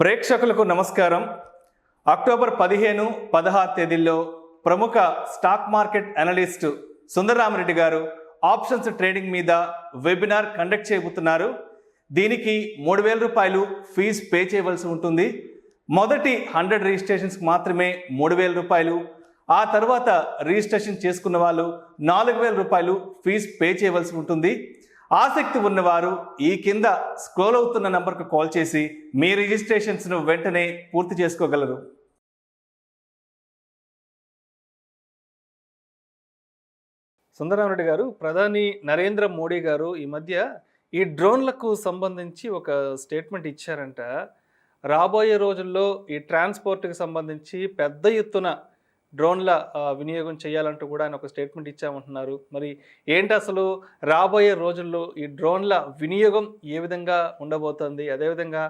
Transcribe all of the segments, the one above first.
ప్రేక్షకులకు నమస్కారం. అక్టోబర్ 15, 16 తేదీల్లో ప్రముఖ స్టాక్ మార్కెట్ అనలిస్ట్ సుందర రామి రెడ్డి గారు ఆప్షన్స్ ట్రేడింగ్ మీద వెబినార్ కండక్ట్ చేయబోతున్నారు. దీనికి 3,000 రూపాయలు ఫీజు పే చేయవలసి ఉంటుంది. మొదటి 100 రిజిస్ట్రేషన్స్ మాత్రమే 3,000 రూపాయలు. ఆ తర్వాత రిజిస్ట్రేషన్ చేసుకున్న వాళ్ళు 4,000 రూపాయలు ఫీజు పే చేయవలసి ఉంటుంది. ఆసక్తి ఉన్నవారు ఈ కింద స్క్రోల్ అవుతున్న నంబర్కు కాల్ చేసి మీ రిజిస్ట్రేషన్స్ను వెంటనే పూర్తి చేసుకోగలరు. సుందరరామరెడ్డి గారు, ప్రధాని నరేంద్ర మోడీ గారు ఈ మధ్య ఈ డ్రోన్లకు సంబంధించి ఒక స్టేట్మెంట్ ఇచ్చారంట. రాబోయే రోజుల్లో ఈ ట్రాన్స్పోర్ట్కి సంబంధించి పెద్ద ఎత్తున డ్రోన్ల వినియోగం చేయాలంటూ కూడా ఆయన ఒక స్టేట్మెంట్ ఇచ్చామంటున్నారు. మరి ఏంటి అసలు రాబోయే రోజుల్లో ఈ డ్రోన్ల వినియోగం ఏ విధంగా ఉండబోతుంది, అదేవిధంగా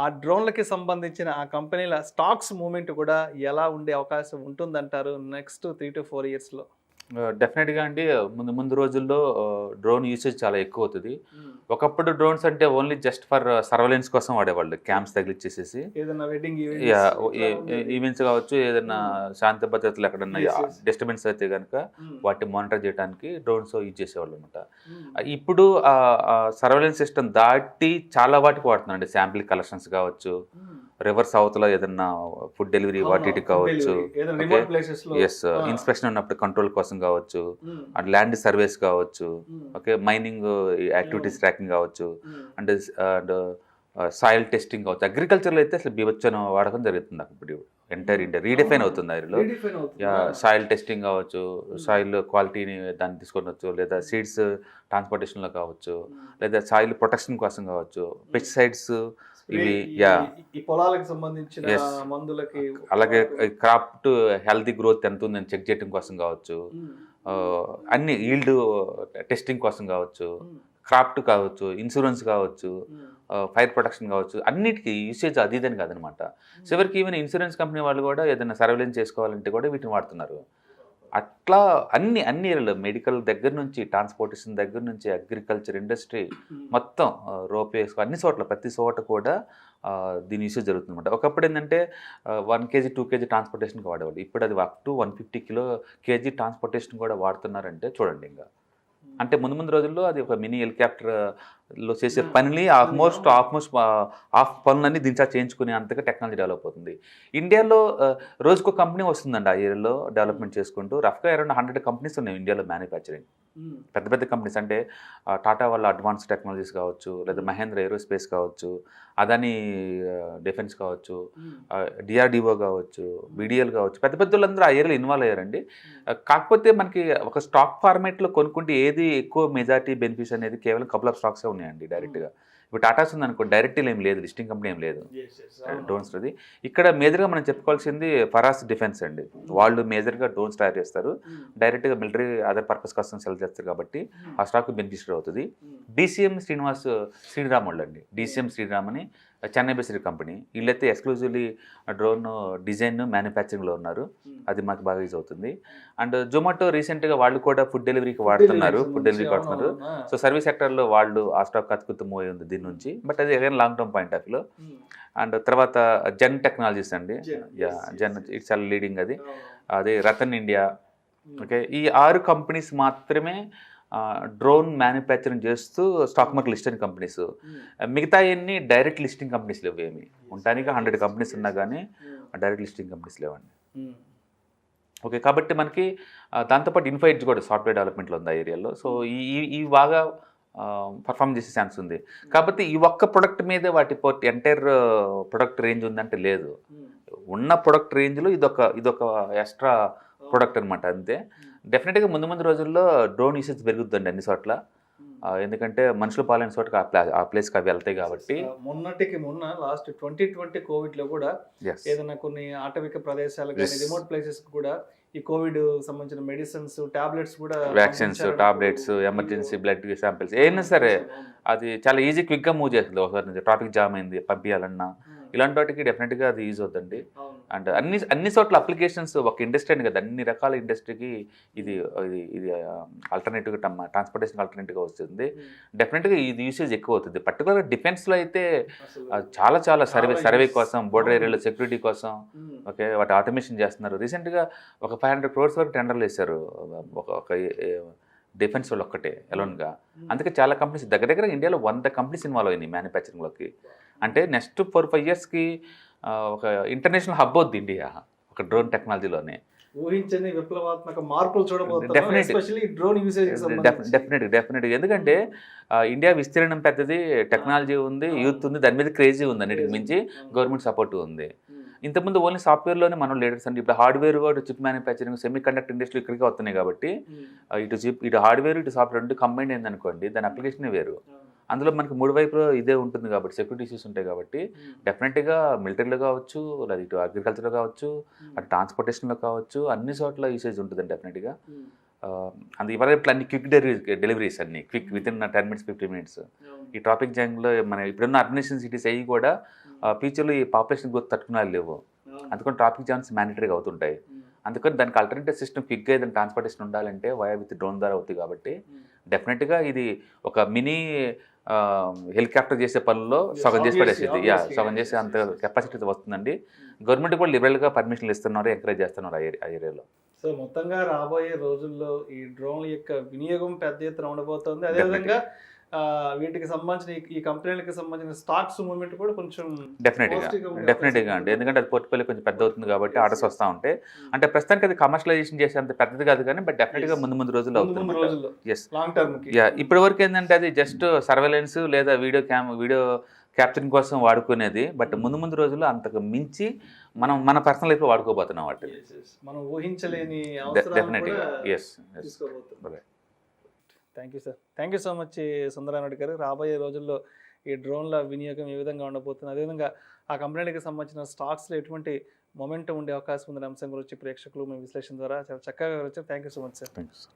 ఆ డ్రోన్లకి సంబంధించిన ఆ కంపెనీల స్టాక్స్ మూమెంట్ కూడా ఎలా ఉండే అవకాశం ఉంటుందంటారు నెక్స్ట్ 3 to 4 ఇయర్స్లో? డెఫినెట్గా అండి. ముందు రోజుల్లో డ్రోన్ యూసేజ్ చాలా ఎక్కువ అవుతుంది. ఒకప్పుడు డ్రోన్స్ అంటే ఓన్లీ జస్ట్ ఫర్ సర్వైలెన్స్ కోసం వాడేవాళ్ళు, క్యాంప్స్ తగిలిచ్చేసేసి ఏదైనా వెడ్డింగ్ ఈవెంట్స్ కావచ్చు, ఏదైనా శాంతి భద్రతలు ఎక్కడన్నా డిస్టర్బెన్స్ అయితే కనుక వాటిని మానిటర్ చేయడానికి డ్రోన్స్ యూజ్ చేసేవాళ్ళు అనమాట. ఇప్పుడు సర్వైలెన్స్ సిస్టమ్ దాటి చాలా వాటికి వాడుతున్నారండి. శాంపిల్ కలెక్షన్స్ కావచ్చు, రివర్స్ సౌత్లో ఏదన్నా ఫుడ్ డెలివరీ వాటి కావచ్చు, ఎస్ ఇన్స్పెక్షన్ ఉన్నప్పుడు కంట్రోల్ కోసం కావచ్చు, అండ్ ల్యాండ్ సర్వేస్ కావచ్చు, ఓకే మైనింగ్ యాక్టివిటీస్ ట్రాకింగ్ కావచ్చు, అండ్ సాయిల్ టెస్టింగ్ కావచ్చు. అగ్రికల్చర్లో అయితే అసలు బీభత్సన వాడకం జరుగుతుంది. నాకు ఇప్పుడు ఎంటైర్ ఇండియా రీడిఫైన్ అవుతుంది. అందులో సాయిల్ టెస్టింగ్ కావచ్చు, సాయిల్ క్వాలిటీని దాన్ని తీసుకొని వచ్చు, లేదా సీడ్స్ ట్రాన్స్పోర్టేషన్లో కావచ్చు, లేదా సాయిల్ ప్రొటెక్షన్ కోసం కావచ్చు, పెస్టిసైడ్స్ ఇవి పొలాలకు సంబంధించిన మందులకి, అలాగే క్రాప్ హెల్తీ గ్రోత్ ఎంత ఉందని చెక్ చేయడం కోసం కావచ్చు, అన్ని ఈల్డ్ టెస్టింగ్ కోసం కావచ్చు, క్రాప్ కావచ్చు, ఇన్సూరెన్స్ కావచ్చు, ఫైర్ ప్రొటెక్షన్ కావచ్చు, అన్నిటికీ యూసేజ్ అది ఇదని కాదనమాట. చివరికి ఈవెన్ ఇన్సూరెన్స్ కంపెనీ వాళ్ళు కూడా ఏదైనా సర్వేలెన్స్ చేసుకోవాలంటే కూడా వీటిని వాడుతున్నారు. అట్లా అన్ని ఏరియాలో మెడికల్ దగ్గర నుంచి, ట్రాన్స్పోర్టేషన్ దగ్గర నుంచి, అగ్రికల్చర్ ఇండస్ట్రీ మొత్తం, రోప్వేస్ అన్ని చోట్ల, ప్రతి చోట కూడా దీని యూసేజ్ జరుగుతుందన్నమాట. ఒకప్పుడు ఏంటంటే 1 kg 2 kg ట్రాన్స్పోర్టేషన్కి వాడేవాళ్ళు. ఇప్పుడు అది అప్ టు 150 kg ట్రాన్స్పోర్టేషన్ కూడా వాడుతున్నారంటే చూడండి. ఇంకా అంటే ముందు రోజుల్లో అది ఒక మినీ హెలికాప్టర్లో చేసే పనిని ఆల్మోస్ట్ హాఫ్ పనులన్నీ దీంట్లో చేయించుకునే అంతగా టెక్నాలజీ డెవలప్ అవుతుంది. ఇండియాలో రోజుకో కంపెనీ వస్తుందండి ఆ ఏరియాలో డెవలప్మెంట్ చేసుకుంటూ. రఫ్గా అరౌండ్ 100 కంపెనీస్ ఉన్నాయి ఇండియాలో మ్యానుఫ్యాక్చరింగ్. పెద్ద కంపెనీస్ అంటే టాటా వాళ్ళ అడ్వాన్స్ టెక్నాలజీస్ కావచ్చు, లేదా మహేంద్ర ఏరోస్పేస్ కావచ్చు, అదాని డిఫెన్స్ కావచ్చు, డిఆర్డిఓ కావచ్చు, బీడిఎల్ కావచ్చు, పెద్ద వాళ్ళందరూ ఆ ఏరియాలో ఇన్వాల్వ్ అయ్యారండి. కాకపోతే మనకి ఒక స్టాక్ ఫార్మేట్లో కొనుక్కుంటే ఏది ఎక్కువ మెజారిటీ బెనిఫిట్స్ అనేది కేవలం కపుల్ ఆఫ్ స్టాక్సే ఉన్నాయండి డైరెక్ట్గా. ఇప్పుడు టాటాస్ ఉందనుకో, డైరెక్ట్ ఏం లేదు, లిస్టింగ్ కంపెనీ ఏం లేదు డ్రోన్స్ది. ఇక్కడ మేజర్గా మనం చెప్పుకోవాల్సింది ఫరాస్ డిఫెన్స్ అండి. వాళ్ళు మేజర్గా డ్రోన్స్ తయారు చేస్తారు, డైరెక్ట్గా మిలిటరీ అదర్ పర్పస్ కోసం సెల్ చేస్తారు కాబట్టి ఆ స్టాక్ బెనిఫిషియరీ అవుతుంది. డిసిఎం శ్రీరామ్ వాళ్ళు అండి. డిసిఎం శ్రీరామ్ అని చెన్నై బేస్డ్ కంపెనీ. వీళ్ళైతే ఎక్స్క్లూజివ్లీ డ్రోన్ డిజైన్ మ్యానుఫ్యాక్చరింగ్లో ఉన్నారు. అది మాకు బాగా యూజ్ అవుతుంది. అండ్ జొమాటో రీసెంట్గా వాళ్ళు కూడా ఫుడ్ డెలివరీకి వాడుతున్నారు. సో సర్వీస్ సెక్టర్లో వాళ్ళు ఆ స్టాక్ అతుకుతూ మూవ్ ఉంది దీని నుంచి. బట్ అది again long term point of వ్యూలో. అండ్ తర్వాత జెన్ టెక్నాలజీస్ అండి. జెన్ ఇట్స్ ఆల్ లీడింగ్. అదే రతన్ ఇండియా. ఓకే, ఈ 6 కంపెనీస్ మాత్రమే డ్రోన్ మ్యానుఫ్యాక్చరింగ్ చేస్తూ స్టాక్ మార్కెట్ లిస్టెడ్ కంపెనీస్. మిగతా అన్ని డైరెక్ట్ లిస్టింగ్ కంపెనీస్ లేవు. ఏమి ఉండటానికి 100 కంపెనీస్ ఉన్నా కానీ డైరెక్ట్ లిస్టింగ్ కంపెనీస్ లేవండి. ఓకే, కాబట్టి మనకి దాంతోపాటు ఇన్ఫైట్స్ కూడా సాఫ్ట్వేర్ డెవలప్మెంట్లో ఉంది ఆ ఏరియాలో. సో ఈ బాగా పర్ఫామ్ చేసే ఛాన్స్ ఉంది. కాబట్టి ఈ ఒక్క ప్రొడక్ట్ మీదే వాటి ఎంటైర్ ప్రొడక్ట్ రేంజ్ ఉందంటే లేదు. ఉన్న ప్రొడక్ట్ రేంజ్లో ఇదొక ఎక్స్ట్రా ప్రొడక్ట్ అనమాట, అంతే. డెఫినెట్గా ముందు రోజుల్లో డ్రోన్ యూసేజ్ పెరుగుతుందండి అన్ని చోట్ల. ఎందుకంటే మనుషుల పాలైన చోటకి ఆ ప్లేస్కి అవి వెళ్తాయి కాబట్టి. మొన్న లాస్ట్ 2020 కోవిడ్లో కూడా ఏదైనా కొన్ని ఆటవిక ప్రదేశాలు కానీ రిమోట్ ప్లేసెస్ కూడా ఈ కోవిడ్ సంబంధించిన మెడిసిన్స్, టాబ్లెట్స్ కూడా, vaccines, tablets, emergency blood samples ఏమైనా సరే అది చాలా ఈజీ క్విక్గా మూవ్ చేస్తుంది. ఒకసారి ట్రాఫిక్ జామ్ అయింది పంపించాలన్నా ఇలాంటి వాటికి డెఫినెట్గా అది యూజ్ అవుతుంది. అండ్ అన్ని చోట్ల అప్లికేషన్స్ ఒక ఇండస్ట్రీ అని కదా, అన్ని రకాల ఇండస్ట్రీకి ఇది ఇది ఇది ఆల్టర్నేటివ్గా ట్రాన్స్పోర్టేషన్ ఆల్టర్నేటివ్గా వస్తుంది. డెఫినెట్గా ఇది యూసేజ్ ఎక్కువ అవుతుంది. పర్టికులర్గా డిఫెన్స్లో అయితే చాలా చాలా సర్వే కోసం, బోర్డర్ ఏరియాలో సెక్యూరిటీ కోసం ఓకే వాటి ఆటోమేషన్ చేస్తున్నారు. రీసెంట్గా ఒక 500 crores వరకు టెండర్లు వేశారు ఒక డిఫెన్స్ వాళ్ళు ఒక్కటే ఎలోన్గా. అందుకే చాలా కంపెనీస్ దగ్గర ఇండియాలో 100 కంపెనీస్ ఇన్వాల్వ్ అయినాయి మ్యానుఫ్యాక్చరింగ్లోకి. అంటే నెక్స్ట్ 4-5 yearsకి ఒక ఇంటర్నేషనల్ హబ్ అవుద్ది ఇండియా ఒక డ్రోన్ టెక్నాలజీలోనే. ఊహించని విప్లవాత్మక మార్పులు చూడబోతున్నాం, ఎస్పెషల్లీ డ్రోన్ యూసేజ్ డెఫినెట్గా. ఎందుకంటే ఇండియా విస్తీర్ణం పెద్దది, టెక్నాలజీ ఉంది, యూత్ ఉంది, దాని మీద క్రేజీ ఉంది, అన్నిటికి మించి గవర్నమెంట్ సపోర్ట్ ఉంది. ఇంతకుముందు ఓన్లీ సాఫ్ట్వేర్లోనే మనం లీడర్స్ అండి. ఇప్పుడు హార్డ్వేర్ కూడా chip manufacturing, semi conductor industry ఇక్కడికి వస్తున్నాయి కాబట్టి ఇటు హార్డ్వేర్ ఇటు సాఫ్ట్వేర్ రెండు కంబైన్ అయిందనుకోండి, దాని అప్లికేషనే వేరు. అందులో మనకి 3 వైపులో ఇదే ఉంటుంది కాబట్టి సెక్యూరిటీ ఇష్యూస్ ఉంటాయి కాబట్టి డెఫినెట్గా మిలిటరీలో కావచ్చు, లేదా ఇటు అగ్రికల్చర్లో కావచ్చు, అటు ట్రాన్స్పోర్టేషన్లో కావచ్చు, అన్ని చోట్ల యూసేజ్ ఉంటుందండి డెఫినెట్గా. అందు ఇవాళ ఇప్పుడు అన్ని క్విక్ డెలివరీస్ అన్ని క్విక్ వితిన్ 10 minutes 15 minutes. ఈ ట్రాఫిక్ జామ్లో మన ఇప్పుడున్న అర్బనైజేషన్ సిటీస్ అయ్యి కూడా ఫ్యూచర్లో ఈ పాపులేషన్ గ్రోత్ తట్టుకునే లేవు. అందుకని ట్రాఫిక్ జామ్స్ మ్యాండేటరీగా అవుతుంటాయి. అందుకని దానికి ఆల్టర్నేటివ్ సిస్టమ్ క్విక్గా ఏదైనా ట్రాన్స్పోర్టేషన్ ఉండాలంటే వయా విత్ డ్రోన్ ద్వారా అవుతుంది. కాబట్టి డెఫినెట్గా ఇది ఒక మినీ హెలికాప్టర్ చేసే పనుల్లో సగం చేసి పడేసేది. సగం చేసే అంత కెపాసిటీ వస్తుందండి. గవర్నమెంట్ కూడా లిబరల్గా పర్మిషన్లు ఇస్తున్నారు, ఎంకరేజ్ చేస్తున్నారు ఆ ఏరియాలో. సో మొత్తంగా రాబోయే రోజుల్లో ఈ డ్రోన్ల యొక్క వినియోగం పెద్ద ఎత్తున ఉండబోతోంది. అదేవిధంగా వీటికి సంబంధించిన ఈ కంపెనీలకు సంబంధించిన స్టాక్స్ మూవ్మెంట్ కూడా కొంచెం డెఫినెట్గా అండి. ఎందుకంటే అది పోర్ట్ఫోలియో కొంచెం పెద్ద అవుతుంది కాబట్టి ఆర్డర్స్ వస్తూ ఉంటాయి. అంటే ప్రస్తుతానికి అది కమర్షియలైజేషన్ చేసేంత పెద్దది కాదు కానీ బట్ డెఫినెట్గా ముందు రోజుల్లో అవుతుంది. ఇప్పటి వరకు ఏంటంటే అది జస్ట్ సర్వేలెన్స్ లేదా వీడియో క్యాప్చరింగ్ కోసం వాడుకునేది. బట్ ముందు రోజుల్లో అంతకు మించి మన పర్సనల్ లైఫ్లో వాడుకోబోతున్నాం వాటి. మనం ఊహించలేని డెఫినెట్గా. Thank you sir. Thank you so much Sundara Reddy గారు. రాబోయే రోజుల్లో ఈ డ్రోన్ల వినియోగం ఏ విధంగా ఉండబోతుంది, అదేవిధంగా ఆ కంపెనీలకు సంబంధించిన స్టాక్స్లో ఎటువంటి మొమెంటం ఉండే అవకాశం ఉందనే అంశం గురించి ప్రేక్షకులు మీ విశ్లేషణ ద్వారా చాలా చక్కగా వివరించారు. Thank you so much sir. Thank you sir.